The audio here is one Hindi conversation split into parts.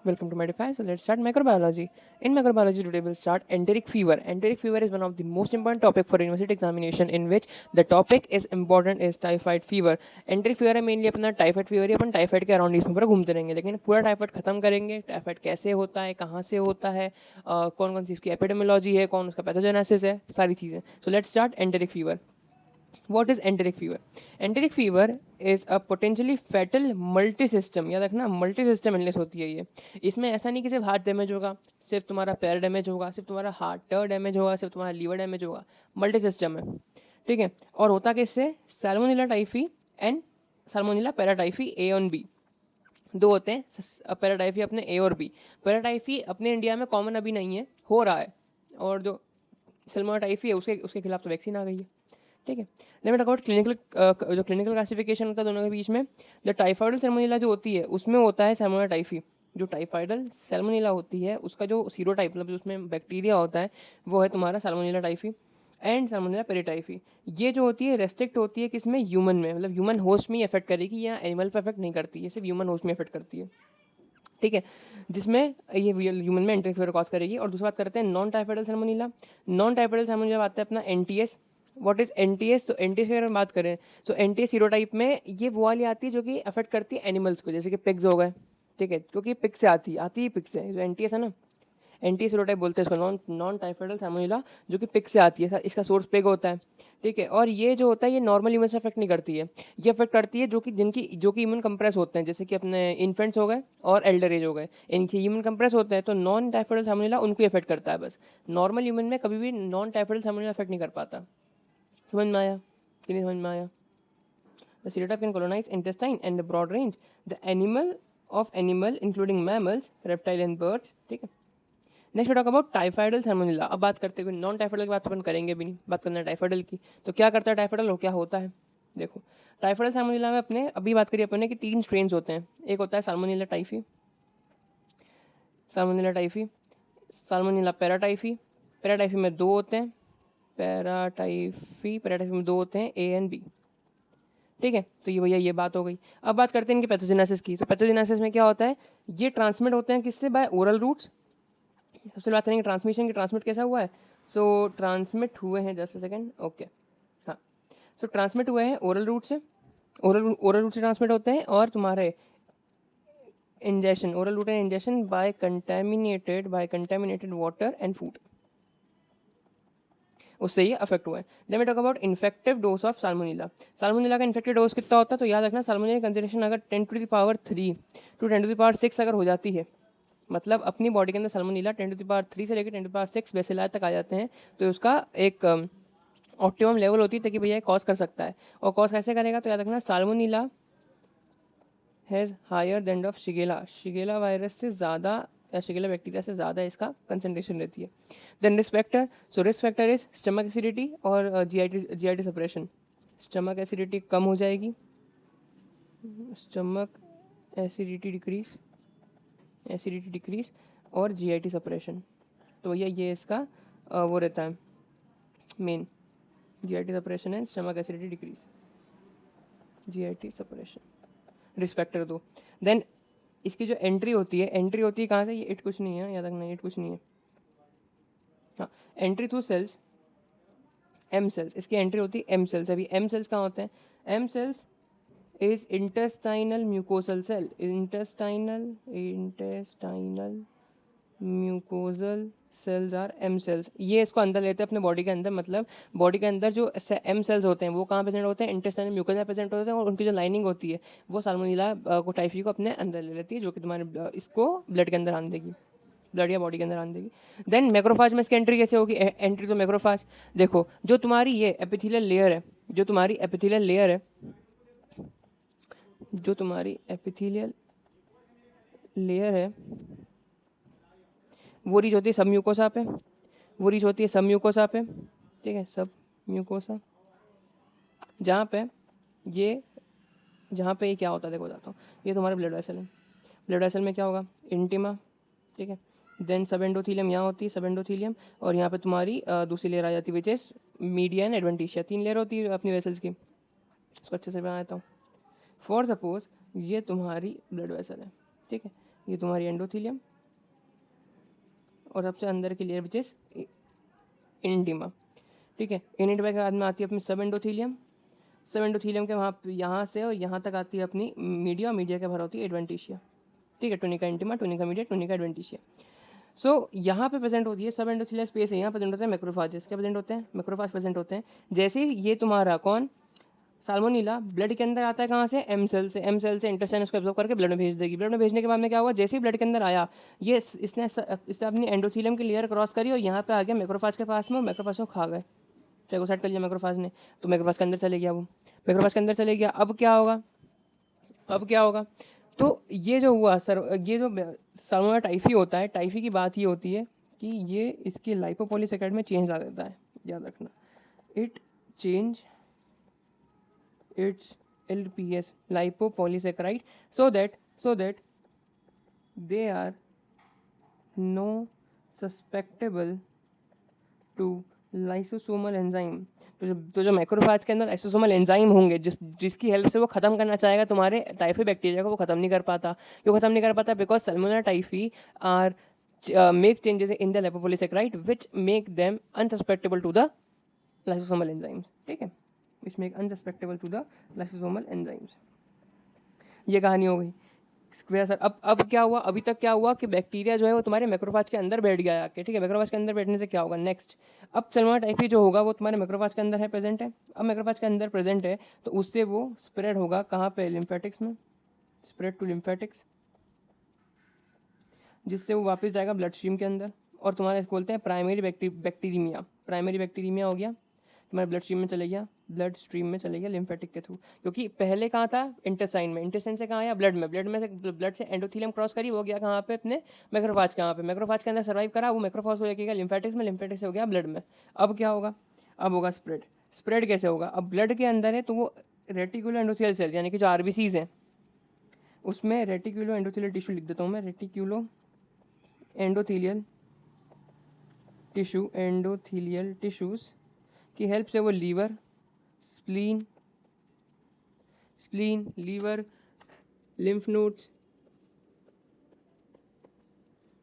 Welcome to Medify. So let's start microbiology. In microbiology today we'll start enteric fever. Enteric fever is one of the most important topic for university examination in which the topic is important is typhoid fever. Enteric fever है mainly अपना टाइफाइड फीवर ही अपन टाइफाइड के अराउंड इसमें पूरा घूमते रहेंगे लेकिन पूरा टाइफाइड खत्म करेंगे टाइफाइड कैसे होता है कहाँ से होता है कौन कौन सी इसकी एपिडेमियोलॉजी है कौन उसका पैथोजेनेसिस है सारी चीज़ें so let's start enteric fever. What is enteric fever? Enteric fever is a potentially fatal multi-system. याद रखना multi-system illness होती है ये. इसमें ऐसा नहीं कि सिर्फ हार्ट डैमेज होगा, सिर्फ तुम्हारा पैर डैमेज होगा, सिर्फ तुम्हारा हार्ट डैमेज होगा, सिर्फ तुम्हारा लीवर डैमेज होगा. मल्टी सिस्टम है, ठीक है. और होता किससे? Salmonella typhi and salmonella paratyphi A और बी दो होते हैं. पैराटाइफी अपने ए और बी. पैराटाइफी अपने इंडिया में कॉमन अभी नहीं है, हो रहा है. और जो सैल्मोनेला टाइफी है उसके उसके खिलाफ तो वैक्सीन आ गई है, ठीक है. Then we talk about clinical. जो क्लिनिकल क्लासिफिकेशन होता है दोनों के बीच में, जो टाइफाइडल सैल्मोनेला जो होती है उसमें होता है सैल्मोनेला टाइफी. जो टाइफाइडल सैल्मोनेला होती है उसका जो सीरोटाइप मतलब जो उसमें बैक्टीरिया होता है वो है तुम्हारा सैल्मोनेला टाइफी एंड सैल्मोनेला पेरिटाइफी. ये जो होती है रेस्ट्रिक्ट होती है किसमें? ह्यूमन में, मतलब ह्यूमन होस्ट में इफेक्ट करेगी या एनिमल पर इफेक्ट नहीं करती है, सिर्फ ह्यूमन होस्ट में इफेक्ट करती है, ठीक है. जिसमें ये ह्यूमन में एंटेरिक फीवर कॉज करेगी. और दूसरी बात करते हैं नॉन टाइफाइडल सैल्मोनेला. नॉन टाइफाइडल सैल्मोनेला आता है अपना एनटीएस. What is NTS? तो एनटीएस की अगर हम बात करें तो एनटीएस सीरोटाइप में ये वो वाली आती है जो कि अफेक्ट करती है एनिमल्स को, जैसे कि पिग्स हो गए, ठीक है, क्योंकि पिग से आती है पिग से. जो एनटीएस है ना, एंटी सीरोटाइप बोलते हैं इसको, नॉन टाइफाइडल सैल्मोनेला, जो कि पिग से आती है. इसका सोर्स पिग होता है, ठीक है. और ये जो होता है ये नॉर्मल ह्यूमन से अफेक्ट नहीं करती है, ये अफेक्ट करती है जो कि इम्यून कंप्रेस होते हैं, जैसे कि अपने इन्फेंट्स हो गए और एल्डर एज हो गए. इनके इम्यून कंप्रेस होते हैं तो नॉन टाइफाइडल सैल्मोनेला उनको इफेक्ट करता है बस. नॉर्मल ह्यूमन में कभी भी नॉन टाइफाइडल सैल्मोनेला अफेक्ट नहीं कर पाता. समझ में आया कि नहीं समझ में आया? The serotype can colonize intestine and the broad range. The animal including mammals, reptile and birds, ठीक है. Next talk about typhoidal salmonella. अब बात करते हैं नॉन टाइफाइडल की बात तो अपन करेंगे भी नहीं, बात करना है टाइफाइडल की. तो क्या करता है टाइफाइडल और क्या होता है? देखो, टाइफाइडल सैल्मोनेला में अपने अभी बात करिए अपन ने कि 3 स्ट्रेन्स होते हैं. एक होता है Salmonella typhi, Salmonella typhi, Salmonella paratyphi. Paratyphi में 2 होते हैं, पैराटाइफी में 2 होते हैं, ए एंड बी, ठीक है. तो ये भैया ये बात हो गई. अब बात करते हैं इनकी पैथोजेनेसिस की. तो पैथोजेनेसिस में क्या होता है? ये ट्रांसमिट होते हैं किससे? By oral routes. सबसे बात करेंगे ट्रांसमिशन की, ट्रांसमिट कैसा हुआ है. सो ट्रांसमिट हुए हैं, जस्ट सेकेंड, ओके, हाँ. सो ट्रांसमिट हुए हैं ओरल रूट से, ओरल रूट से ट्रांसमिट होते हैं. और तुम्हारे injection, oral route and injection by contaminated water and food, उससे ये अफेक्ट हुआ है. Then we talk about infective dose of Salmonella. Salmonella का इन्फेक्टिव डोज कितना होता है? तो याद रखना साल्मोनेला कंसेंट्रेशन अगर 10⁻³ टू 10⁻⁶ अगर हो जाती है, मतलब अपनी बॉडी के अंदर सैल्मोनेला 10⁻³ से लेकर 10⁻⁶ बेसिलाई तक आ जाते हैं, तो उसका एक ऑप्टिमम लेवल होती है ताकि भैया कॉज कर सकता है. और कॉज कैसे करेगा? तो याद रखना Salmonella has higher than of Shigella. Shigella virus से ज़्यादा या शिगेला बैक्टीरिया से ज़्यादा इसका कंसंट्रेशन रहती है. Then risk factor. So risk factor is stomach acidity और जीआईटी सप्रेशन. स्टमक एसिडिटी कम हो जाएगी, स्टमक एसिडिटी डिक्रीज और जीआईटी सप्रेशन. तो भैया ये इसका वो रहता है main, GIT suppression and stomach acidity decrease, GIT suppression, risk factor 2. Then इसकी जो एंट्री होती है कहाँ से? ये इट कुछ नहीं है, याद रखना इट कुछ नहीं है, हाँ. Entry through cells, M cells. इसकी एंट्री होती है एम सेल्स. अभी एम सेल्स कहाँ होते हैं? M cells is intestinal mucosal cell. Intestinal mucosal cells are M cells. ये इसको अंदर लेते हैं अपने बॉडी के अंदर, मतलब बॉडी के अंदर जो एम सेल्स होते हैं वो कहाँ प्रेजेंट होते हैं? इंटेस्टाइनल म्यूकोजा प्रेजेंट होते हैं. और उनकी जो लाइनिंग होती है वो साल्मोनेला को टाइफी को अपने अंदर ले लेती है, जो कि तुम्हारे इसको ब्लड के अंदर आने देगी, ब्लड या बॉडी के अंदर आने देगी. देन मैक्रोफाज में इसकी एंट्री कैसे होगी? एंट्री तो मैक्रोफाज, देखो जो तुम्हारी ये एपिथेलियल लेयर है, जो तुम्हारी एपिथेलियल लेयर है वो रीच होती है सब म्यूकोसा पे, ठीक है, सब म्यूकोसा. जहाँ पे ये क्या होता है देखो बताता हूँ. ये तुम्हारा ब्लड वेसल है, ब्लड वेसल में क्या होगा? इंटिमा, ठीक है. देन सब एंडोथीलियम यहाँ होती है, सब एंडोथीलियम. और यहाँ पे तुम्हारी दूसरी लेयर आ जाती है which is median adventitia. 3 layer होती है अपनी वेसल्स की. इसको अच्छे से बना देता हूँ. फॉर सपोज ये तुम्हारी ब्लड वेसल है, ठीक है. ये तुम्हारी एंडोथीलियम, और सबसे अंदर की लेयर विच इज इंडिमा, ठीक है। इनिडिमा के बाद में आती है अपनी सब एंडोथीलियम, सब एंडोथीलियम के वहाँ यहाँ से और यहाँ तक आती है अपनी मीडिया, मीडिया के भर होती है एडवेंटिशिया, ठीक है। Tunica intima, tunica media, tunica adventitia. So यहाँ पे प्रेजेंट होती है सब एंडोथीलियल स्पेस है, यहाँ प्रेजेंट होते हैं मैक्रोफाजेस, क्या प्रेजेंट होते हैं, मैक्रोफाज प्रेजेंट होते हैं। जैसे ही ये तुम्हारा कौन साल्मोनीला ब्लड के अंदर आता है, कहाँ से, एम सेल से, एम सेल से इंटेस्टाइन उसको एब्जॉर्ब करके ब्लड में भेज देगी। ब्लड में भेजने के बाद में क्या हुआ, जैसे ही ब्लड के अंदर आया, ये इसने अपनी एंडोथीलियम की लेयर क्रॉस करी और यहाँ पे आ गया मैक्रोफाज के पास में, मैक्रोफाज को खा गए, फेगोसाइट कर लिया मैक्रोफाज ने, तो मैक्रोफाज के अंदर चले गया, वो मैक्रोफाज के अंदर चले गया। अब क्या होगा, अब क्या होगा, तो ये जो हुआ सर, ये जो साल्मोनेला टाइफी होता है, टाइफी की बात ये होती है कि ये इसके लाइपोपॉलीसेकेराइड में चेंज ला देता है, याद रखना, it change its LPS lipopolysaccharide so that they are no susceptible to lysosomal enzyme। तो जो मैक्रोफाज के अंदर लाइसोसोमल एंजाइम होंगे, जिसकी हेल्प से वो खत्म करना चाहेगा तुम्हारे टाइफी बैक्टीरिया को, वो खत्म नहीं कर पाता। क्यों खत्म नहीं कर पाता, because Salmonella typhi are make changes in the lipopolysaccharide which make them unsusceptible to the lysosomal enzymes, ठीक है, which make unsusceptible to the lysosomal enzymes। ये कहानी हो गई स्क्वायर सर। अब क्या हुआ, अभी तक क्या हुआ कि बैक्टीरिया जो है वो तुम्हारे मैक्रोफाज के अंदर बैठ गया आके, ठीक है। मैक्रोफाज के अंदर बैठने से क्या होगा, नेक्स्ट अब साल्मोनेला टाइफी जो होगा वो तुम्हारे मैक्रोफाज के अंदर है, प्रेजेंट है। अब मैक्रोफाज के अंदर प्रेजेंट है तो उससे वो स्प्रेड होगा कहाँ पे, लिम्फेटिक्स में, स्प्रेड टू लिम्फेटिक्स, जिससे वो वापस जाएगा ब्लड स्ट्रीम के अंदर, और तुम्हारे इसको बोलते हैं प्राइमरी बैक्टीरियमिया। प्राइमरी बैक्टीरियमिया हो गया, तुम्हारे ब्लड स्ट्रीम में चले गया, ब्लड स्ट्रीम में चले गया लिम्फेटिक के थ्रू, क्योंकि पहले कहाँ था, इंटेस्टाइन में, इंटेस्टाइन से कहाँ आया, ब्लड में, ब्लड में से ब्लड से एंडोथीलियम क्रॉस करी, वो गया कहाँ पे, अपने मैक्रोफाज कहाँ पे, मैक्रोफाज के अंदर सर्वाइव करा, वो मैक्रोफाज हो जाएगा लिम्फेटिक्स में, लिम्फेटिक्स से हो गया ब्लड में। अब क्या होगा, अब होगा स्प्रेड। स्प्रेड कैसे होगा, अब ब्लड के अंदर है तो वो रेटिकुलो एंडोथेलियल सेल्स यानी कि जो आरबीसीज हैं, उसमें रेटिकुलो एंडोथेलियल टिश्यू लिख देता हूँ मैं, reticuloendothelial tissue, endothelial tissues की हेल्प से वो liver, spleen, liver, lymph nodes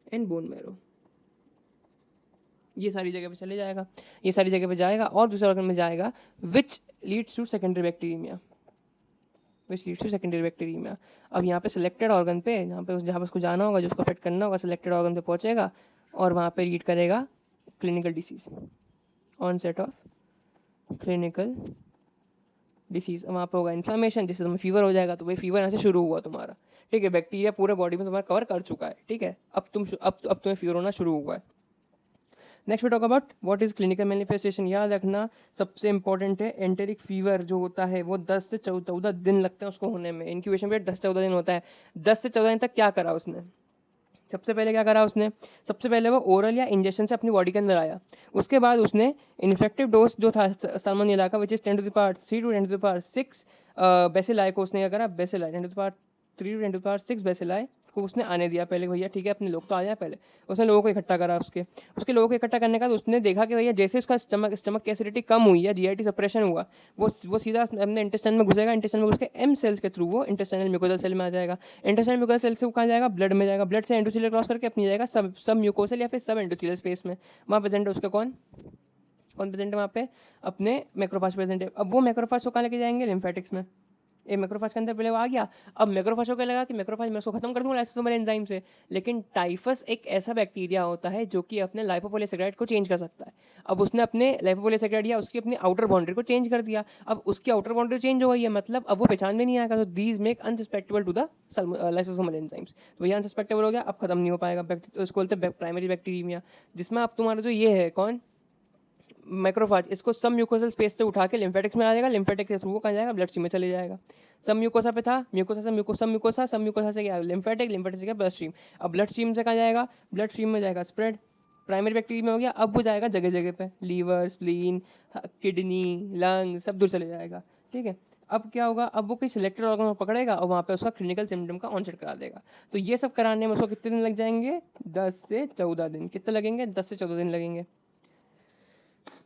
and bone marrow, ये सारी जगह पे चले जाएगा, ये सारी जगह पे जाएगा और दूसरे ऑर्गन में जाएगा, which leads to secondary bacteraemia, which leads to secondary bacteraemia. अब यहाँ पे सिलेक्टेड ऑर्गन पे, जहाँ पे उसको जाना होगा, जिसको अफेक्ट करना होगा, सिलेक्टेड ऑर्गन पे पहुंचेगा और वहाँ पे लीड करेगा clinical disease, onset of clinical disease. वहाँ पे होगा इन्फ्लामेशन, जिससे तुम्हें फीवर हो जाएगा, तो वही फीवर यहाँ से शुरू हुआ तुम्हारा, ठीक है। बैक्टीरिया पूरे बॉडी में तुम्हारा कवर कर चुका है, ठीक है। अब तुम्हें फीवर होना शुरू हुआ है। Next we talk about what is clinical manifestation. याद रखना सबसे इंपॉर्टेंट है, एंटेरिक फीवर जो होता है वो 10 से 14 दिन लगते हैं उसको होने में, इंक्यूबेशन पीरियड 10-14 दिन होता है। 10 से 14 दिन तक क्या करा उसने, सबसे पहले क्या करा उसने, सबसे पहले वो ओरल या इंजेक्शन से अपनी बॉडी के अंदर आया। उसके बाद उसने इन्फेक्टिव डोज जो था साल्मोनेला का, विच इज 10⁻³ to 10⁻6 बेसिलाई को उसने क्या करा, बेसिलाई 10⁻³ to 10⁻6 बेसिलाई को उसने आने दिया पहले, भैया ठीक है अपने लोग तो आ जाए पहले। उसने लोगों को इकट्ठा करा, उसके लोगों को इकट्ठा करने का तो उसने देखा कि भैया जैसे उसका स्टमक की एसिडिटी कम हुई है, जीआईटी सप्रेशन हुआ, वो सीधा अपने इंटेस्टाइन में घुसेगा, इंटेस्टाइन में घुस के एम सेल्स के थ्रू वो इंटेस्टाइनल म्यूकोजल सेल में आ जाएगा, इंटेस्टाइनल म्यूकोजल सेल से वो कहाँ जाएगा, ब्लड में जाएगा, ब्लड से एंडोथेलियल क्रॉस करके अपनी जाएगा सब म्यूकोसल या फिर सब एंडोथेलियल स्पेस में। वहाँ प्रेजेंट है उसका कौन प्रेजेंट है वहाँ पे, अपने मैक्रोफाज प्रेजेंट है। अब वो मैक्रोफाज को कहाँ लेके जाएंगे, लिम्फेटिक्स में। एक मैक्रोफाज के अंदर पहले वो आ गया, अब मैक्रोफाज को क्या लगा कि मैक्रोफाज मैं उसको खत्म कर दूंगा लाइसोसोमल एंजाइम से, लेकिन टाइफस एक ऐसा बैक्टीरिया होता है जो कि अपने लाइपोपॉलीसेकेराइड को चेंज कर सकता है। अब उसने अपने लाइपोपॉलीसेकेराइड या उसकी अपनी आउटर बाउंड्री को चेंज कर दिया, अब उसकी आउटर बाउंड्री चेंज हो गई है, मतलब अब वो पहचान में नहीं आएगा, तो these make unsusceptible to the lysosomal enzymes. तो ये अनसस्पेक्टेबल हो गया, अब खत्म नहीं हो पाएगा, उसको बोलते हैं प्राइमरी बैक्टीरियमिया, जिसमें अब तुम्हारा जो ये है कौन मैक्रोफाज, इसको सब म्यूकोसल स्पेस से उठा के लिम्फेटिक्स में आ जाएगा, लिम्फेटिक के थ्रू वो कहाँ जाएगा, ब्लड स्ट्रीम में चले जाएगा। सब म्यूकोसा पे था, म्यूकोसा से सब म्यूकोसा से क्या, लिम्फेटिक, लिम्फेटिक से क्या, ब्लड स्ट्रीम। अब ब्लड स्ट्रीम से कहाँ जाएगा, ब्लड स्ट्रीम में जाएगा स्प्रेड, प्राइमरी बैक्टीरिया में हो गया, अब वो जाएगा जगह जगह पे, लीवर, स्प्लीन, किडनी, लंग, सब दूर चले जाएगा, ठीक है। अब क्या होगा, अब वो कोई सिलेक्टेड ऑर्गन में पकड़ेगा और वहाँ पे उसका क्लिनिकल सिम्टम का ऑनसेट करा देगा। तो ये सब कराने में उसको कितने दिन लग जाएंगे, 10 से 14 दिन। कितने लगेंगे, 10 से 14 दिन लगेंगे,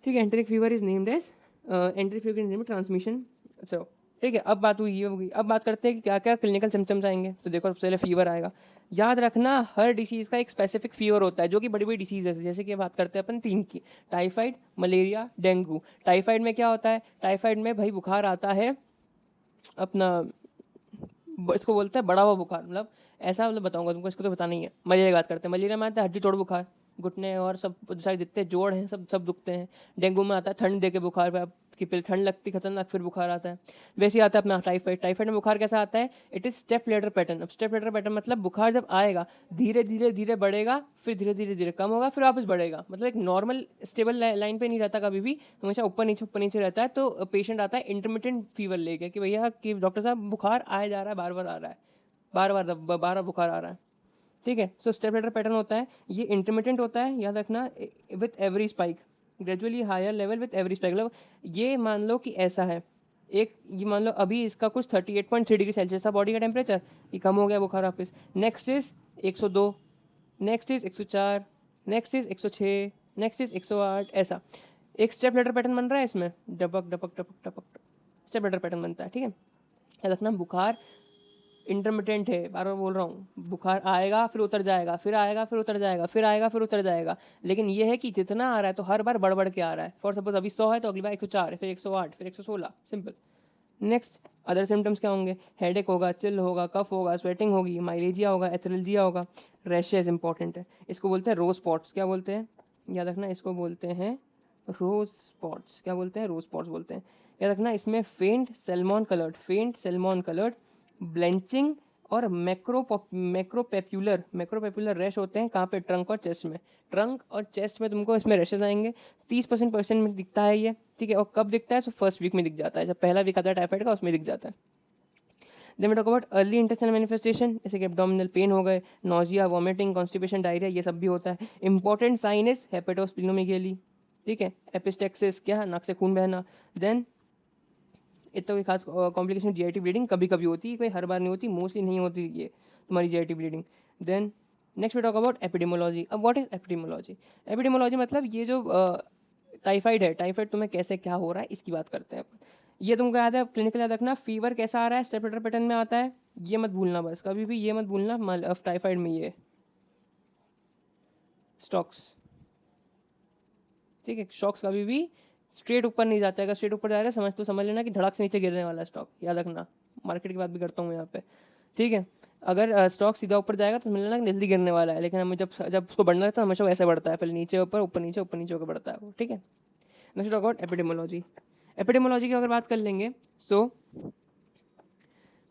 ठीक है। Enteric fever is named as enteric fever is named transmission. चलो ठीक है, अब बात हुई ये होगी, अब बात करते हैं कि क्या क्या क्लिनिकल सिम्टम्स आएंगे। तो देखो सबसे पहले फीवर आएगा, याद रखना हर डिसीज़ का एक स्पेसिफिक फीवर होता है, जो कि बड़ी बड़ी डिसीज़ है, जैसे कि बात करते हैं अपन 3 की, टाइफाइड, मलेरिया, डेंगू। टाइफाइड में क्या होता है, टाइफाइड में भाई बुखार आता है अपना, इसको बोलते हैं बड़ा हुआ बुखार, मतलब ऐसा, मतलब बताऊंगा तुमको, इसको तो बताना ही है। मलेरिया की बात करते हैं, मलेरिया में आता है हड्डी तोड़ बुखार, घुटने और सब सारे जितने जोड़ हैं सब सब दुखते हैं। डेंगू में आता है ठंड दे के बुखार, पे आपकी पहले ठंड लगती खतरनाक, फिर बुखार आता है। वैसे ही आता है अपना टाइफाइड। टाइफाइड में बुखार कैसा आता है, it is step ladder pattern. अब स्टेप लेटर पैटर्न मतलब बुखार जब आएगा धीरे धीरे धीरे बढ़ेगा, फिर धीरे धीरे धीरे कम होगा, फिर वापस बढ़ेगा, मतलब एक नॉर्मल स्टेबल लाइन पे नहीं रहता कभी भी, हमेशा ऊपर नीचे रहता है। तो पेशेंट आता है इंटरमिटेंट फीवर लेके कि भैया कि डॉक्टर साहब बुखार आया जा रहा है, बार बार आ रहा है, बार बार बार बुखार आ रहा है। ठीक है, सो स्टेप लेटर पैटर्न होता है, ये इंटरमिटेंट होता है, याद रखना, with every spike, gradually higher level with every spike. मतलब ये मान लो कि ऐसा है, एक ये मान लो अभी इसका कुछ 38.3 डिग्री सेल्सियस था बॉडी का टेम्परेचर, ये कम हो गया बुखार वापस, next is 102, next is 104, next is 106, next is 108, ऐसा एक स्टेप लेटर पैटर्न बन रहा है इसमें, डपक डपक डपक डपक स्टेप लेटर पैटर्न बनता है। ठीक है, याद रखना बुखार इंटरमिटेंट है, बार बार बोल रहा हूँ, बुखार आएगा फिर उतर जाएगा, फिर आएगा फिर उतर जाएगा, फिर आएगा फिर उतर जाएगा, लेकिन ये है कि जितना आ रहा है तो हर बार बढ़ बढ़ के आ रहा है। फॉर सपोज अभी 100 है तो अगली बार 104, फिर 108, फिर 116, सिंपल। नेक्स्ट अदर सिम्टम्स क्या होंगे, हेडेक होगा, चिल होगा, कफ होगा, स्वेटिंग होगी, माइलेजिया होगा, एथरेल्जिया होगा, रैशेज इंपॉर्टेंट है, इसको बोलते हैं रोज स्पॉट्स। क्या बोलते हैं, याद रखना, इसको बोलते हैं रोज स्पॉट्स। क्या बोलते हैं, रोज स्पॉट्स बोलते हैं। याद रखना इसमें फेंट सेल्मॉन कलर्ड ब्लेंचिंग और मैक्रोपेपुलर रैश होते हैं। कहाँ पे, ट्रंक और चेस्ट में। ट्रंक और चेस्ट में तुमको इसमें रैशेज आएंगे, 30% में दिखता है ये। ठीक है, और कब दिखता है, तो फर्स्ट वीक में दिख जाता है, जब पहला वीक आता है टाइफाइड का उसमें दिख जाता है। Then we talk about early intestinal manifestation, जैसे कि एब्डोमिनल पेन हो गए, नोजिया, वॉमिटिंग, कॉन्स्टिपेशन, डायरिया, ये सब भी होता है। Important sign is hepatosplenomegaly. ठीक है, एपिस्टेक्सिस, क्या, नाक से खून बहना। देन इतना कोई खास कॉम्प्लिकेशन, जीआईटी ब्लीडिंग कभी कभी होती है, कोई हर बार नहीं होती, मोस्टली नहीं होती ये तुम्हारी GIT bleeding. Then next we talk about epidemiology. अब व्हाट इज एपिडेमोलॉजी, एपिडेमोलॉजी मतलब ये जो टाइफाइड है, टाइफाइड तुम्हें कैसे क्या हो रहा है इसकी बात करते हैं अपन। ये तुमको याद है, क्लिनिकल याद रखना, फीवर कैसा आ रहा है, स्टेप लेटर पैटर्न में आता है, ये मत भूलना, बस कभी भी ये मत भूलना टाइफाइड में ये स्टॉक्स। ठीक है, स्टॉक्स कभी भी स्ट्रेट ऊपर नहीं जाता है, अगर स्ट्रेट ऊपर जा रहा है समझ लेना कि धड़क से नीचे गिरने वाला स्टॉक, याद रखना, मार्केट की बात भी करता हूँ यहाँ पे। ठीक है, अगर स्टॉक सीधा ऊपर जाएगा तो समझ लेना कि जल्दी गिरने वाला है, लेकिन हमें जब जब उसको बढ़ना रहता है हमेशा वो ऐसे बढ़ता है, पहले नीचे ऊपर नीचे होकर बढ़ता है वो। ठीक है, next talk about epidemiology. Epidemiology की अगर बात कर लेंगे, सो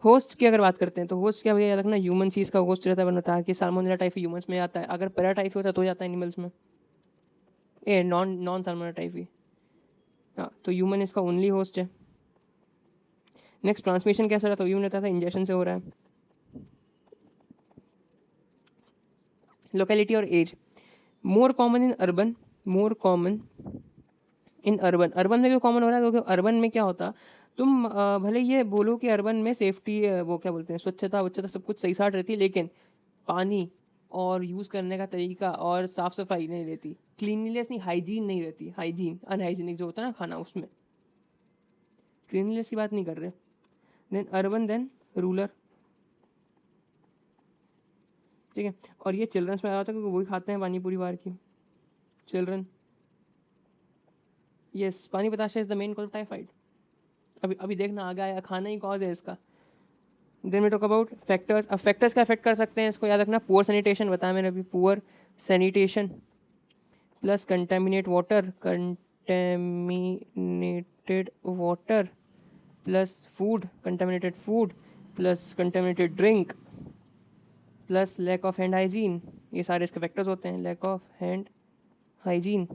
होस्ट की अगर बात करते हैं तो होस्ट क्या भैया, याद रखना, ह्यूमन सीज का होस्ट रहता है, बनता है कि साल्मोनेला टाइफी ह्यूमंस में आता है, अगर पैराटाइफी होता है तो जाता है एनिमल्स में, a non non salmonella typhi. हाँ, तो ह्यूमन इसका ओनली होस्ट है। नेक्स्ट ट्रांसमिशन कैसा रहता है, ह्यूमन रहता था, इंजेक्शन से हो रहा है। लोकेलिटी और age, more common in urban, more common in urban. Urban में क्यों कॉमन हो रहा है, क्योंकि अर्बन में क्या होता, तुम भले ये बोलो कि अर्बन में सेफ्टी, वो क्या बोलते हैं, स्वच्छता वच्छता सब कुछ सही साठ रहती है, लेकिन पानी और यूज़ करने का तरीका और साफ सफाई नहीं रहती, क्लीनलीनेस नहीं, हाइजीन नहीं रहती, हाइजीन अनहाइजीनिक जो होता है ना खाना, उसमें क्लीनलीनेस की बात नहीं कर रहे। Then urban, then rural. ठीक है, और ये चिल्ड्रंस में आया होता है क्योंकि वही खाते हैं पानी पूरी बार की, children. Yes, pani batasha is the main cause of typhoid. अभी अभी देखना आगे आया, खाना ही कॉज है इसका। Then we talk about factors. अब फैक्टर्स क्या अफेक्ट कर सकते हैं, इसको याद रखना, पुअर सैनिटेशन बताया मैंने अभी, poor sanitation plus contaminated water plus contaminated food plus contaminated drink plus lack of hand hygiene, ये सारे इसके फैक्टर्स होते हैं, लैक ऑफ हैंड हाइजीन।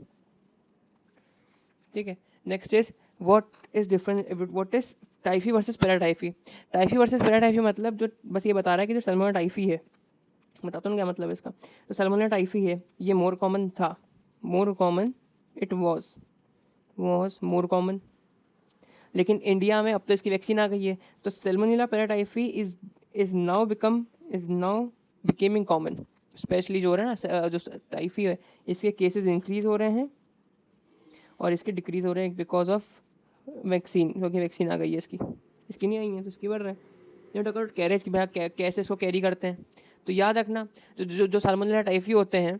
ठीक है, next is what is typhi versus paratyphi. Typhi versus paratyphi मतलब जो बस ये बता रहा है कि जो सल्मोनेला टाइफी है, बताता हूँ क्या मतलब है इसका। तो सल्मोनेला टाइफी है, ये मोर कॉमन था, more common, it was more common, लेकिन इंडिया में अब तो इसकी वैक्सीन आ गई है, तो salmonella paratyphi is now becoming common. Especially जो हो रहा है ना, जो टाइफी है, इसके केसेस इंक्रीज हो रहे हैं और इसके डिक्रीज हो रहे हैं बिकॉज ऑफ वैक्सीन, क्योंकि वैक्सीन आ गई है इसकी नहीं आई है तो इसकी बढ़ रहा है। ये टॉक कैरेज की भैया कैसे इसको कैरी करते हैं, तो याद रखना जो साल्मोनेला टाइफी होते हैं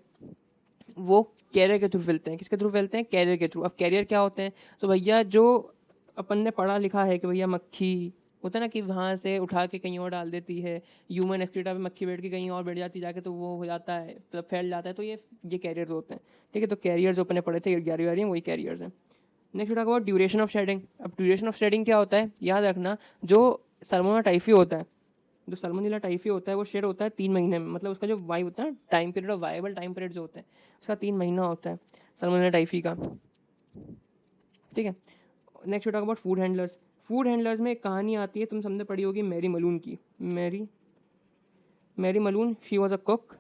वो कैरियर के थ्रू फैलते हैं। किसके थ्रू फैलते हैं? कैरियर के थ्रू। अब कैरियर क्या होते हैं? तो भैया जो अपन ने पढ़ा लिखा है कि भैया मक्खी होता है ना कि वहाँ से उठा के कहीं और डाल देती है, ह्यूमन एक्सक्रीटा पे मक्खी बैठ के कहीं और बैठ जाती है जाके, तो वो हो जाता है, मतलब फैल जाता है, तो ये कैरियर्स होते हैं। ठीक है, तो कैरियर्स जो अपने पढ़े थे 11वीं वही कैरियर्स हैं। Next talk about duration of shedding. अब ड्यूरेशन ऑफ शेडिंग क्या होता है? याद रखना, जो साल्मोनेला टाइफी होता है, जो साल्मोनेला टाइफी होता है वो शेड होता है 3 महीने में, मतलब उसका जो वाई होता है time period of viable time period जो होता है उसका 3 महीना होता है साल्मोनेला टाइफी का। ठीक है, next talk about food handlers. Food handlers में एक कहानी आती है, तुम सबने पढ़ी होगी, मैरी मलून की। Mary Mary Mallon, she was a cook,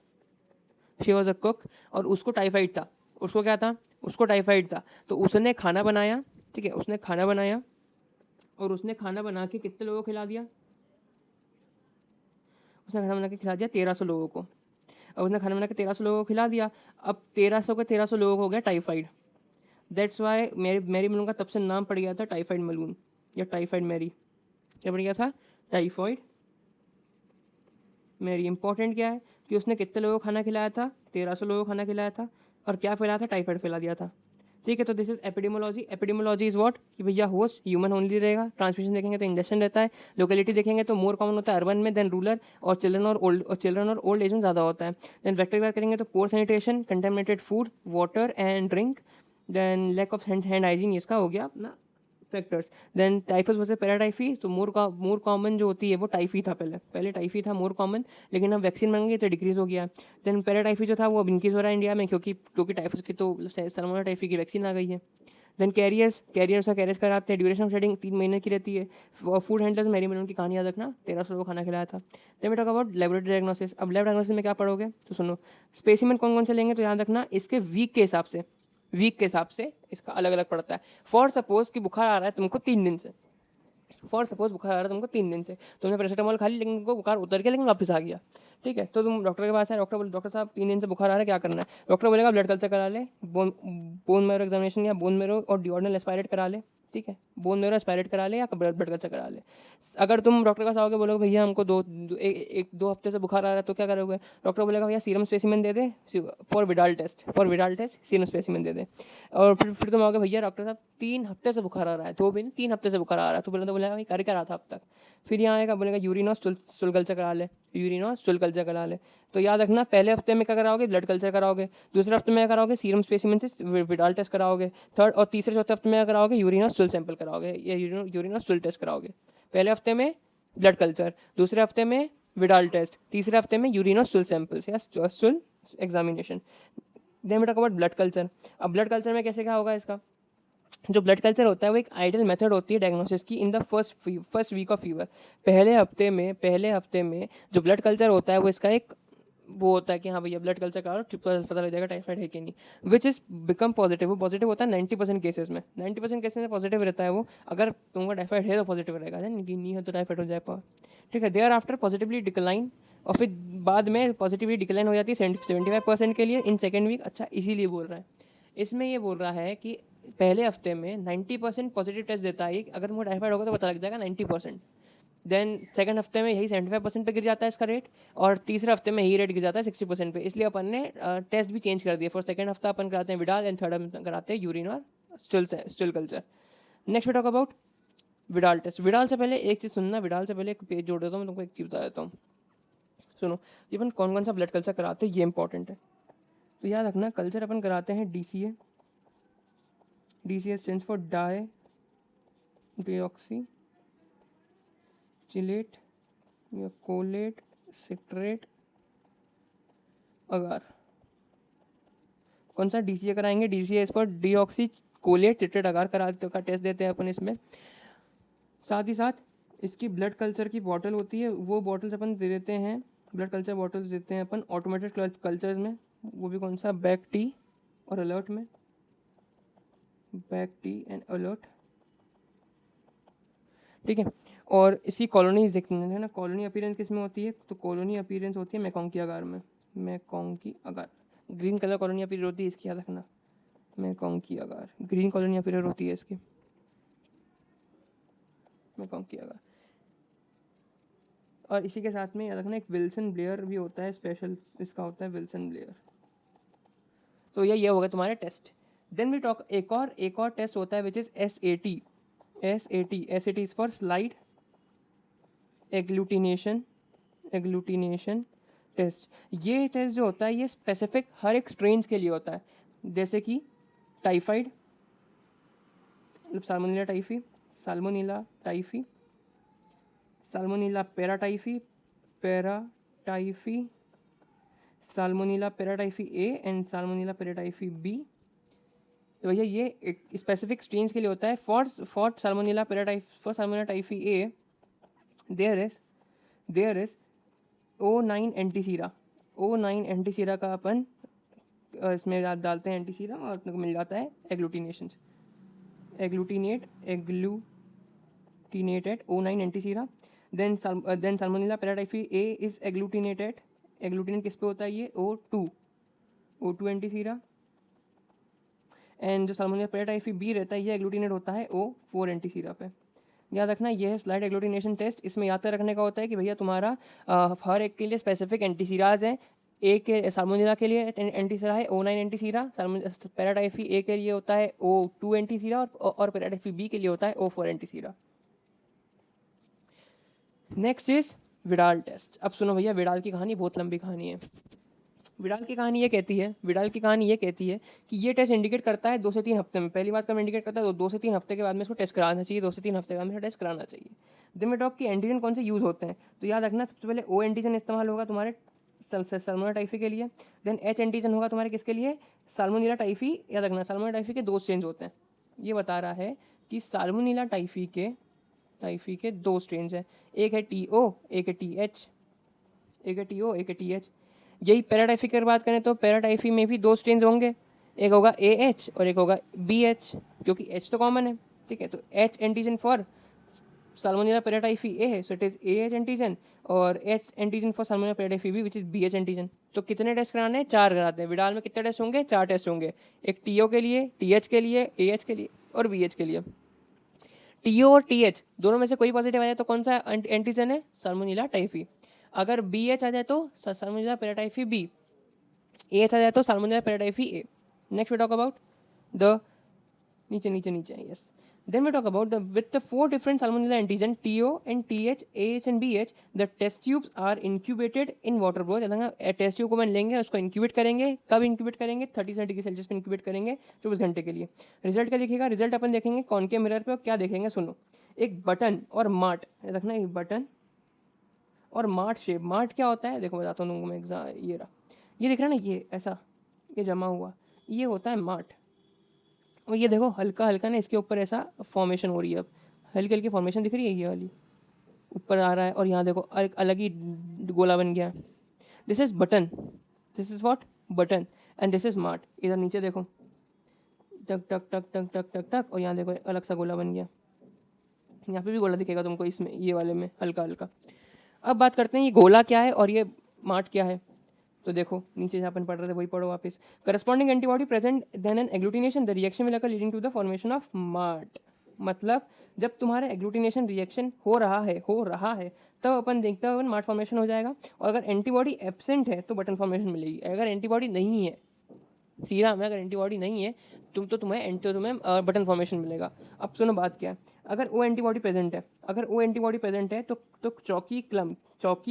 she was a cook, और उसको टाइफाइड था। उसको क्या था? उसको टाइफाइड था। तो उसने खाना बनाया, ठीक है, उसने खाना बनाया, और उसने खाना बना के कितने लोगों को खिला दिया? उसने खाना बना के खिला दिया 1300 लोगों को। अब उसने खाना बना के 1300 लोगों को खिला दिया। अब 1300 के 1300 लोगों को हो गया टाइफाइड। दैट्स वाई मैरी मलून का तब से नाम पड़ गया था टाइफाइड मलून, या टाइफाइड मैरी। क्या पड़ गया था? Typhoid Mary. इंपॉर्टेंट क्या है कि उसने कितने लोगों को खाना खिलाया था? 1300 लोगों को खाना खिलाया था, और क्या फैलाया था? टाइफाइड फैला दिया था। ठीक है, तो this is epidemiology. Epidemiology is what, कि भैया होस्ट ह्यूमन ओनली रहेगा। ट्रांसमिशन देखेंगे तो इंडस्ट्रियल रहता है। लोकेलिटी देखेंगे तो मोर कॉमन होता है अर्बन में देन रूरल, और चिल्ड्रन और ओल्ड एज में ज़्यादा होता है। देन वेक्टर की बात करेंगे तो poor sanitation, contaminated food, water and drink, then lack of hand hygiene, इसका हो गया अपना factors. Then typhus versus paratyphi, तो मोर कॉमन जो होती है वो टाइफी था। पहले पहले टाइफी था मोर कॉमन, लेकिन अब वैक्सीन बन गई तो डिक्रीज हो गया। देन पैराटाइफी जो था वो अब इंक्रीज हो रहा है इंडिया में, क्योंकि टाइफस की तो साल्मोनेला टाइफी की वैक्सीन आ गई है। देन कैरियर्स कराते हैं। ड्यूरेशन ऑफ शेडिंग 3 महीने की रहती है। फूड हैंडलर्स, मैरी मेलोन की कहानी याद रखना, 1300 लोगों को खाना खिलाया था। Then we talk about laboratory diagnosis. अब लैब डायग्नोसिस में क्या पढ़ोगे तो सुनो, स्पेसिमेन कौन कौन से लेंगे तो याद रखना इसके वीक के हिसाब से, वीक के हिसाब से इसका अलग अलग पड़ता है। फॉर सपोज कि बुखार आ रहा है तुमको 3 दिन से, फॉर सपोज बुखार आ रहा है तुमको 3 दिन से, तुमने पैरासीटामोल खा ली लेकिन तुमको बुखार उतर गया लेकिन वापस आ गया। ठीक है, तो तुम डॉक्टर के पास आए, डॉक्टर बोले डॉक्टर साहब 3 दिन से बुखार आ रहा है, क्या करना है? डॉक्टर बोलेगा ब्लड कल्चर करा ले, बोन मेरो एग्जामिनेशन या बोन मेरो और डिओर्डिनल एस्पायरेट करा ले। ठीक है, बोन मेरो एस्पायरेट करा ले या ब्लड कल्चर करा ले। अगर तुम डॉक्टर के पास आओगे, बोलोगे भैया हमको 2 हफ्ते से बुखार आ रहा है, तो क्या करोगे? डॉक्टर बोलेगा भैया सीरम स्पेसिमेन दे दे, for Widal test serum specimen दे दे। और फिर तुम आओगे भैया डॉक्टर साहब 3 हफ्ते से बुखार आ रहा है, तो भी नहीं 3 हफ्ते से बुखार आ रहा है, तो बोलेगा भाई कर क्या रहा था अब तक? फिर यहाँ आएगा, बोलेगा यूरिन और स्टूल कल्चर करा ले, यूरिन और स्टूल कल्चर करा ले। तो याद रखना पहले हफ्ते में क्या कराओगे? ब्लड कल्चर कराओगे। दूसरे हफ्ते में क्या कराओगे? सीरम स्पेसिमेन से विडाल टेस्ट कराओगे। थर्ड और तीसरे चौथे हफ्ते में क्या कराओगे? यूरिन और स्टूल सैंपल कराओगे, या यूरिन और स्टूल टेस्ट कराओगे। पहले हफ्ते में ब्लड कल्चर, दूसरे हफ्ते में विडाल टेस्ट, तीसरे हफ्ते में यूरिन और स्टूल सैंपल्स या stool examination. Then we talk about blood culture. अब ब्लड कल्चर में कैसे क्या होगा इसका? जो ब्लड कल्चर होता है वो एक आइडियल मेथड होती है डायग्नोसिस की in the first week of fever. पहले हफ्ते में जो ब्लड कल्चर होता है वो इसका एक वो होता है कि हाँ भैया ब्लड कल्चर करा लो, पता लग जाएगा टाइफाइड है कि नहीं, विच इज बिकम पॉजिटिव। वो पॉजिटिव होता है 90% केसेस में, 90% केसेस में पॉजिटिव रहता है वो। अगर तुमको टाइफाइड है तो पॉजिटिव रहेगा, नहीं है तो टाइफाइड हो जाएगा। ठीक है, देयर आफ्टर पॉजिटिवली डिक्लाइन, और फिर बाद में पॉजिटिवली डिक्लाइन हो जाती है 75% के लिए इन सेकेंड वीक। अच्छा, इसीलिए बोल रहा है, इसमें ये बोल रहा है कि पहले हफ्ते में 90% पॉजिटिव टेस्ट देता है, अगर मुझे टाइफाइड होगा तो पता लग जाएगा 90%। देन सेकंड हफ्ते में यही 75% पे गिर जाता है इसका रेट, और तीसरे हफ्ते में यही रेट गिर जाता है 60% पे। इसलिए अपन ने टेस्ट भी चेंज कर दिया। फॉर सेकंड हफ्ता अपन कराते हैं विडाल, एंड थर्ड हफ्ता कराते हैं यूरिन और stool culture. Next we talk about Widal test. Widal से पहले एक चीज़ सुनना, विडाल से पहले एक पेज जोड़ देता हूँ, मैं तुमको एक चीज़ बता देता हूँ। सुनो, ये अपन कौन कौन सा ब्लड कल्चर कराते हैं ये इंपॉर्टेंट है, तो याद रखना कल्चर अपन कराते हैं DCA। DCA stands for deoxy chelate या कोलेट सिट्रेट अगार। कौन सा DCA कराएंगे? DCA इस पर डीऑक्सी कोलेट सिट्रेट अगार का टेस्ट देते हैं अपन इसमें। साथ ही साथ इसकी ब्लड कल्चर की बॉटल होती है, वो बॉटल्स अपन दे देते हैं, ब्लड कल्चर बॉटल्स देते हैं अपन ऑटोमेटेड कल्चर्स में। वो भी कौन सा? बैक टी और अलर्ट में, बैक टी एंड अलर्ट। ठीक है, और इसकी कॉलोनीज देखते हैं ना, कॉलोनी अपीयरेंस किस में होती है? तो कॉलोनी अपीयरेंस होती है मैकोंकी अगार में, मैकोंकी अगार। ग्रीन कलर कॉलोनी अपीयर होती है इसकी, याद रखना, मैकोंकी अगार ग्रीन कॉलोनी अपीयर होती है इसकी, मैकोंकी अगार। और इसी के साथ में याद रखना एक विल्सन ब्लेयर भी होता है, स्पेशल इसका होता है विल्सन ब्लेयर। तो ये हो गया तुम्हारे टेस्ट। देन वी टॉक एक और टेस्ट होता है which is SAT। SAT is for slide agglutination test. ये टेस्ट जो होता है ये स्पेसिफिक हर एक स्ट्रेन्स के लिए होता है, जैसे कि टाइफाइड मतलब Salmonella typhi, Salmonella typhi, Salmonella paratyphi, Salmonella paratyphi A and Salmonella paratyphi B. तो भैया ये एक स्पेसिफिक स्ट्रेन्स के लिए होता है। For Salmonella typhi A there is O9 antisera. O9 antisera का अपन इसमें डालते हैं एंटीसीरा और अपने को मिल जाता है agglutinated O9 antisera. Then salmonella paratyphi A is agglutinated. Agglutinate किस पे होता है ये O2 एंटीसीरा। एंड जो साल्मोनेला पैराटाइफी बी रहता है ये एग्लूटिनेट होता है O4 एंटीसीरा पे। याद रखना ये है स्लाइड एग्लूटिनेशन टेस्ट। इसमें याद रखने का होता है कि भैया तुम्हारा हर एक के लिए स्पेसिफिक एंटीसीराज हैं। ए के साल्मोनेला के लिए एंटीसीरा है O9 एंटीसीरा, पैराटाइफी ए के लिए होता है O2 एंटीसीरा और पैराटाइफी बी के लिए होता है O4 antisera. Next is Widal test. अब सुनो भैया, विडाल की कहानी बहुत लंबी कहानी है। विडाल की कहानी ये कहती है कि ये टेस्ट इंडिकेट करता है 2 से 3 हफ्ते में। पहली बात कब इंडिकेट करता है? तो 2 से 3 हफ्ते के बाद में इसको टेस्ट कराना चाहिए। 2 से 3 हफ्ते के बाद में टेस्ट कराना चाहिए। दिन में टॉक की एंटीजन कौन से यूज होते हैं? तो याद रखना सबसे पहले O एंटीजन इस्तेमाल होगा तुम्हारे साल्मोनेला टाइफी के लिए। देन H एंटीजन होगा तुम्हारे किसके लिए? Salmonella typhi. याद रखना साल्मोनेला टाइफी के 2 स्ट्रेन होते हैं। ये बता रहा है कि साल्मोनेला टाइफी के 2 स्ट्रेन हैं, एक है TO एक है TH, एक है TO एक है TH। यही पैराटाइफी की बात करें तो पैराटाइफी में भी 2 स्ट्रेन होंगे, एक होगा AH और एक होगा BH, क्योंकि H तो कॉमन है। ठीक है, तो H antigen for salmonella paratyphi A है, so it is AH antigen, और H antigen for salmonella paratyphi B which is BH antigen. तो कितने टेस्ट कराने हैं? 4 कराते हैं। विडाल में कितने टेस्ट होंगे? 4 टेस्ट होंगे, एक TO के लिए, TH के लिए, AH के लिए और BH के लिए। TO और TH दोनों में से कोई पॉजिटिव आ जाए तो कौन सा एंटीजन है? Salmonella typhi. अगर BH आ जाए तो साल्मोनेला पैराटाइफी B, AH आ जाए तो salmonella paratyphi A। Next we talk about the नीचे yes. Then we talk about with the 4 different salmonella antigen TO and TH, AH and BH, the test tubes are incubated in water broth। Test tube को मैंने लेंगे, उसको इंक्यूबेट करेंगे। कब इंक्यूबेट करेंगे? 30 डिग्री सेल्सियस पे इंक्यूबेट करेंगे 24 घंटे के लिए। रिजल्ट क्या दिखेगा? रिजल्ट अपन देखेंगे कौन के मिरर पे और क्या देखेंगे सुनो। एक बटन और मार्ट रखना, एक बटन और मार्ट शेप। मार्ट क्या होता है देखो बताता हूँ मैं। ये रहा, ये दिख रहा है ना, ये ऐसा ये जमा हुआ, ये होता है मार्ट। और ये देखो हल्का हल्का ना इसके ऊपर ऐसा फॉर्मेशन हो रही है। अब हल्की हल्की फॉर्मेशन दिख रही है, ये वाली ऊपर आ रहा है और यहाँ देखो अलग ही गोला बन गया। This is button, this is what button, and this is mart. इधर नीचे देखो टक टक टक टक टक टक टक, और यहाँ देखो अलग सा गोला बन गया। यहाँ पे भी गोला दिखेगा तुमको इसमें, ये वाले में हल्का हल्का। अब बात करते हैं ये गोला क्या है और ये मार्ट क्या है। तो देखो नीचे जहाँ अपन पढ़ रहे थे वही पढ़ो वापस। Corresponding antibody present then an agglutination the reaction will occur leading to the formation of mat. मतलब जब तुम्हारा एग्लूटिनेशन रिएक्शन हो रहा है तब अपन देखते हैं मार्ट फॉर्मेशन हो जाएगा। और अगर एंटीबॉडी एब्सेंट है तो बटन फॉर्मेशन मिलेगी। अगर एंटीबॉडी नहीं है सीरम में, अगर एंटीबॉडी नहीं है तुम्हें बटन फॉर्मेशन मिलेगा। अब सुनो बात क्या है। अगर ओ एंटीबॉडी प्रेजेंट है तो चौकी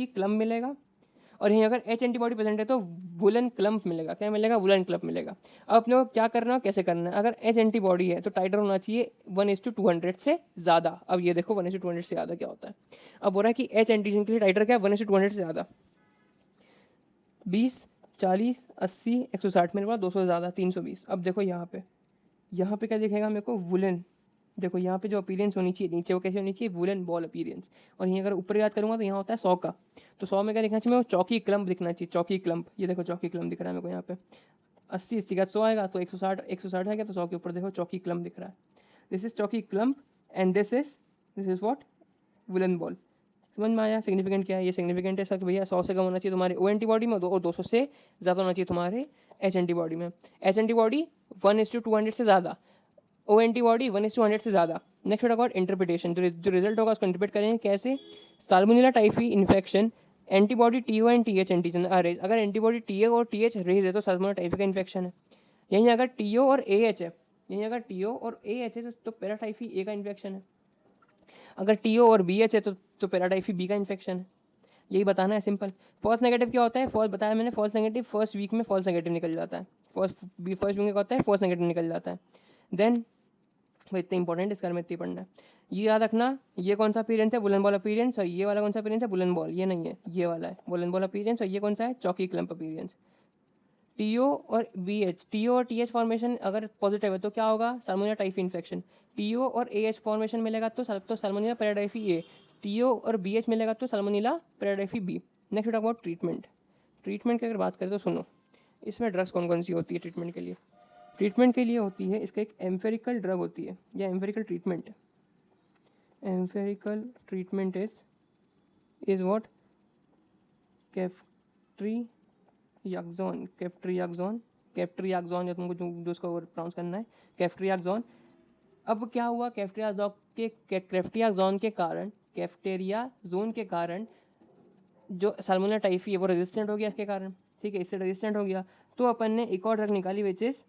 क्लम्प मिलेगा। और यहीं अगर H एंटीबॉडी प्रेजेंट है तो वुलन क्लम्प मिलेगा। क्या मिलेगा? वुलन क्लम्प मिलेगा। अब अपने को क्या करना है, कैसे करना है। अगर H एंटीबॉडी है तो टाइटर होना चाहिए 1:200 से ज़्यादा। अब ये देखो 1:200 से ज़्यादा क्या होता है। अब हो रहा है कि H एंटीजन के लिए टाइटर क्या है? 1:200 से ज़्यादा। 20, 40, 80, 160, मेरे पास 200 से ज़्यादा 320। अब देखो यहाँ पे क्या दिखेगा मेरे को? वुलन। देखो यहाँ पे जो अपीयरेंस होनी चाहिए नीचे वो कैसे होनी चाहिए? Woollen ball appearance. और यहीं अगर ऊपर याद करूँगा तो यहाँ होता है 100 का। तो 100 में क्या दिखना चाहिए? वो चौकी क्लम्प दिखना चाहिए, चौकी क्लम्प। ये देखो चौकी क्लम्प दिख रहा है मेरे को यहाँ पे। 80 का 100 आएगा तो 160 आएगा, तो 100 के ऊपर देखो चौकी क्लम्प दिख रहा है। दिस इज चौकी clump and this is what? Woollen ball. समझ में आया सिग्निफिकेंट क्या है? ये सिग्निफिकेंट है सर भैया 100 से कम होना चाहिए तुम्हारे ओ एंटीबॉडी में और 200 से ज़्यादा होना चाहिए तुम्हारे H एंटीबॉडी में। H एंटीबॉडी 1:200 से ज़्यादा। ओ एंटीबॉडी 1:100 से ज़्यादा। नेक्स्ट होगा इंटरप्रिटेशन, जो रिजल्ट होगा उसको इंटरप्रेट करेंगे कैसे, salmonella typhi infection, antibody TO and TH antigen raise. अगर एंटीबॉडी टीओ और टीएच रेज है तो साल्मोनेला टाइफी का इन्फेक्शन है। यहीं अगर टीओ और एएच है, यहीं अगर टीओ और एएच है तो पैराटाइफी ए का इन्फेक्शन है। अगर टीओ और बीएच है तो पैराटाइफी बी का इन्फेक्शन है। यही बताना है, सिंपल। फॉल्स नेगेटिव क्या होता है, फॉल्स बताया मैंने, फॉल्स नेगेटिव फर्स्ट वीक में फॉल्स नेगेटिव निकल जाता है। फर्स्ट वीक में क्या होता है, फॉल्स नेगेटिव निकल जाता है। देन वो इतना इंपॉर्टेंट, इसका में इतनी पढ़ना है। ये याद रखना, ये कौन सा अपीयरेंस है, वुलन बॉल अपीयरेंस, और ये वाला कौन सा अपीयरेंस है, वुलन बॉल, ये नहीं है, ये वाला है वुलन बॉल अपीयरेंस, और ये कौन सा है, चौकी क्लम्प अपीयरेंस। टीओ और बीएच, टीओ और टीएच फॉर्मेशन अगर पॉजिटिव है तो क्या होगा, साल्मोनेला टाइफी इन्फेक्शन। टीओ और एएच फॉर्मेशन मिलेगा तो साल्मोनेला पैराटाइफी ए। टीओ और बीएच मिलेगा तो salmonella paratyphi B. Next about treatment. Treatment की अगर बात करें तो सुनो, इसमें ड्रग्स कौन कौन सी होती है ट्रीटमेंट के लिए। ट्रीटमेंट के लिए होती है, इसका एक एम्फेरिकल ड्रग होती है या empirical treatment. Empirical treatment is what, ceftriaxone, ceftriaxone या तुमको जो उसको प्रोनाउंस करना है, कैफ्ट्रियाक्सोन। अब क्या हुआ, कैफ्ट्रियाक्सोन के कारण, कैफ्टेरिया जोन के कारण जो साल्मोनेला टाइफी है वो रेजिस्टेंट हो गया इसके कारण, ठीक है, इससे रेजिस्टेंट हो गया। तो अपन ने एक और ड्रग निकाली which is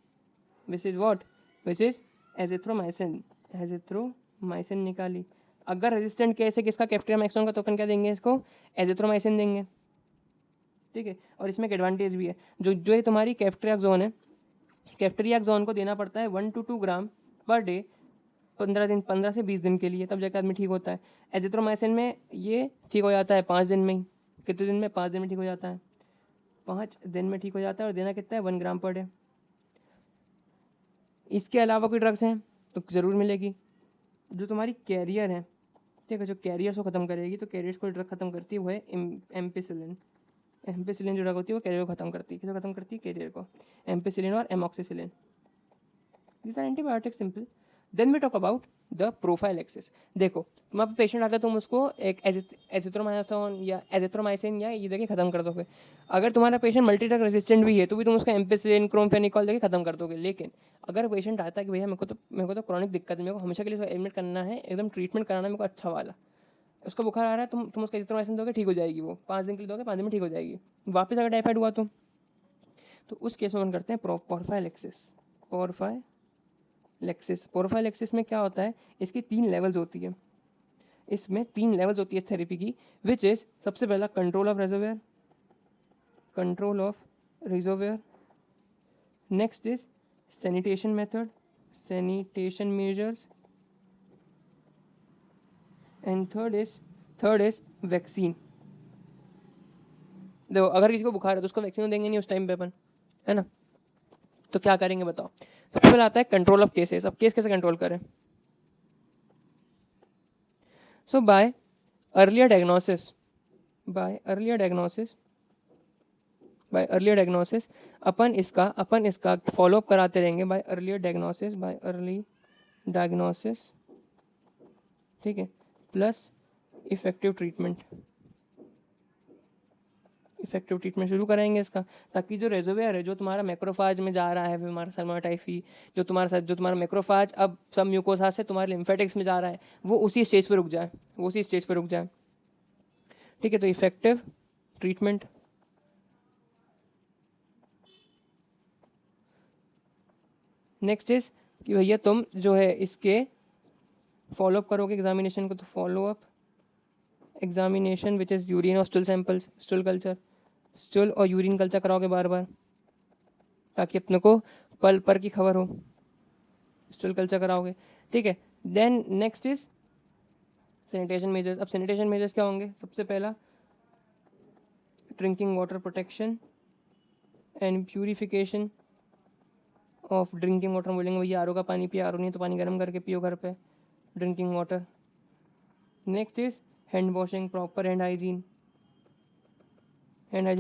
what, which is azithromycin. Azithromycin निकाली। अगर रेजिस्टेंट केस है किसका, कैफ्टेरियाक्सोन का, तो अपन क्या देंगे इसको, एजिथ्रोमाइसिन देंगे, ठीक है। और इसमें एक एडवांटेज भी है, जो ये तुम्हारी कैफ्टेरियाक्सोन है, कैफ्टेरियाक्सोन को देना पड़ता है 1 to 2 ग्राम पर डे 15 से 20 दिन के लिए, तब जाकर आदमी ठीक होता है। एजिथ्रोमाइसिन में ये ठीक हो जाता है 5 दिन में ही। कितने दिन में, 5 दिन में ठीक हो जाता है, 5 दिन में ठीक हो जाता है। और देना कितना है, 1 ग्राम पर डे। इसके अलावा कोई ड्रग्स हैं तो ज़रूर मिलेगी। जो तुम्हारी कैरियर है, ठीक है, जो कैरियर्स को ख़त्म करेगी, तो कैरियर्स को ड्रग ख़त्म करती है वो है एम्पिसिलिन। एम्पिसिलिन जो ड्रग होती है वो कैरियर को ख़त्म करती है। किसको ख़त्म करती है, कैरियर को। एम्पिसिलिन और amoxicillin, this are antibiotic, simple. Then we talk about the prophylaxis. देखो, तुम्हारा पेशेंट आता है, तुम उसको एक एजिथ्रोमाइसिन या एजिथ्रोमाइसिन या ये देके खत्म कर दोगे। अगर तुम्हारा पेशेंट मल्टी ड्रग रेजिस्टेंट भी है तो भी तुम उसका एम्पिसिलिन क्रोमफेनिकॉल देके खत्म कर दोगे। लेकिन अगर पेशेंट आता है कि भैया मेरे को तो क्रॉनिक दिक्कत है, मेरे को हमेशा के लिए एडमिट करना है, एकदम ट्रीटमेंट कराना है मेरे को अच्छा वाला, उसका बुखार आ रहा है, तुम उसका एजिथ्रोमाइसिन दोगे, ठीक हो जाएगी वो, 5 दिन के लिए दोगे, 5 दिन में ठीक हो जाएगी। वापस अगर टाइफाइड हुआ तो उस केस में हम करते हैं पोरफाइलैक्सिस। पोरफाइलैक्सिस में क्या होता है, इसकी 3 लेवल्स होती है। इसमें 3 लेवल्स होती है इस थेरेपी की, विच इज सबसे पहला control of reservoir. Next is sanitation measures, and third is vaccine. देखो, अगर किसी को बुखार है तो उसको वैक्सीन देंगे नहीं उस टाइम पे अपन, है ना। तो क्या करेंगे बताओ, सबसे पहले आता है कंट्रोल ऑफ केसेस। अब केस कैसे कंट्रोल करें, सो बाय अर्लियर डायग्नोसिस अपन इसका फॉलोअप कराते रहेंगे बाय अर्ली डायग्नोसिस, ठीक है, प्लस इफेक्टिव ट्रीटमेंट शुरू कराएंगे इसका, ताकि जो रेजोवियर है, जो तुम्हारा मैक्रोफाज में जा रहा है, हमारा साल्मोनेला टाइफी, जो तुम्हारा मैक्रोफाज अब सब म्यूकोसा से तुम्हारे लिम्फेटिक्स में जा रहा है, वो उसी स्टेज पे रुक जाए, ठीक है। तो इफेक्टिव ट्रीटमेंट। नेक्स्ट इज कि भैया तुम जो है इसके फॉलोअप करोगे एग्जामिनेशन को, तो follow up examination which is urine और स्टूल और यूरिन कल्चर कराओगे बार बार, ताकि अपने को पल पर की खबर हो। स्टूल कल्चर कराओगे, ठीक है। Then next is sanitation measures. अब सैनिटेशन मेजर्स क्या होंगे, सबसे पहला drinking water protection and purification of drinking water. बोलेंगे भैया आर का पानी पिया, आर नहीं तो पानी गर्म करके पियो घर पे, drinking water. Next is hand washing, proper hand hygiene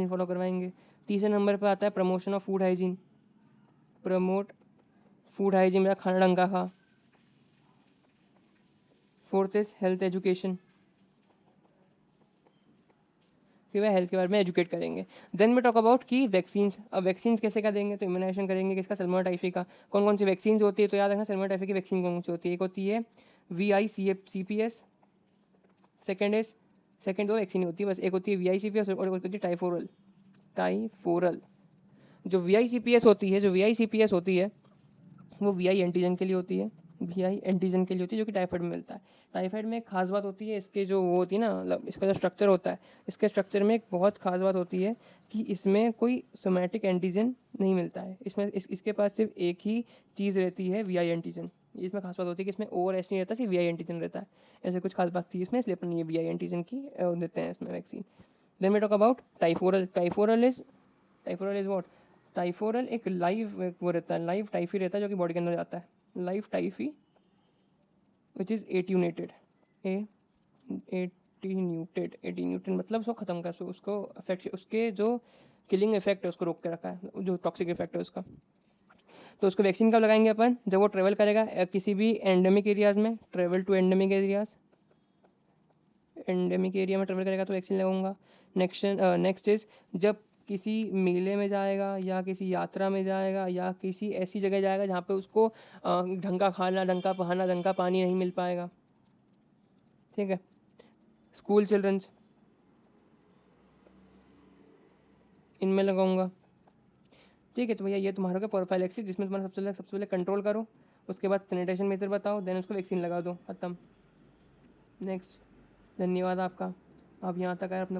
follow करवाएंगे। तीसरे नंबर पे आता है promotion of food hygiene, promote food hygiene, मेरा खाना ढंग का खा। Fourth is health education, health के बारे में एजुकेट करेंगे। देन वी टॉक अबाउट कि वैक्सीन्स। अब वैक्सीन्स कैसे का देंगे, तो इम्यूनाइजेशन करेंगे किसका, सैल्मोनेला टाइफी का। कौन कौन सी वैक्सीन्स होती है, तो याद रखना सैल्मोनेला टाइफी की वैक्सीन कौन कौन सी होती है। एक होती है VICPS, सेकेंड दो वैक्सीन होती है बस, एक होती है VICPS और एक होती है टाइफोरल। जो VICPS होती है, वो VI एंटीजन के लिए होती है, जो कि टाइफाइड में मिलता है। टाइफाइड में एक खास बात होती है, इसके जो वो होती है ना, मतलब इसका जो स्ट्रक्चर होता है, इसके स्ट्रक्चर में एक बहुत खास बात होती है कि इसमें कोई सोमैटिक एंटीजन नहीं मिलता है। इसके पास सिर्फ एक ही चीज़ रहती है, VI एंटीजन। इसमें खास बात होती है कि इसमें OS नहीं रहता, सिर्फ VI एंटीजन रहता है। ऐसे कुछ खास बात थी इसमें, इसलिए अपन ये VI एंटीजन की देते हैं इसमें vaccine. Then we talk about Typhoral. Typhoral is what, Typhoral एक लाइव वो रहता है, लाइव टाइफी रहता है जो कि बॉडी के अंदर जाता है, live typhi which is attenuated. Attenuated मतलब उसको खत्म कर, उसको अफेक्ट, उसके जो किलिंग इफेक्ट है उसको रोक के रखा है, जो टॉक्सिक इफेक्ट है उसका। तो उसको वैक्सीन कब लगाएंगे अपन, जब वो ट्रेवल करेगा किसी भी एंडेमिक एरियाज में, ट्रेवल टू एंडेमिक एरिया में ट्रेवल करेगा तो वैक्सीन लगाऊंगा। नेक्स्ट इज जब किसी मेले में जाएगा या किसी यात्रा में जाएगा या किसी ऐसी जगह जाएगा जहाँ पे उसको ढंग का खाना, ढंग का पहनना, ढंग का पानी नहीं मिल पाएगा, ठीक है। स्कूल चिल्ड्रंस, इनमें लगाऊंगा, ठीक है। तो भैया ये तुम्हारा का प्रोफाइलैक्सिस, जिसमें तुम्हारा सबसे पहले कंट्रोल करो, उसके बाद सैनिटेशन मेथड बताओ, देन उसको वैक्सीन लगा दो, खत्म। नेक्स्ट। धन्यवाद आपका, आप यहाँ तक आए अपने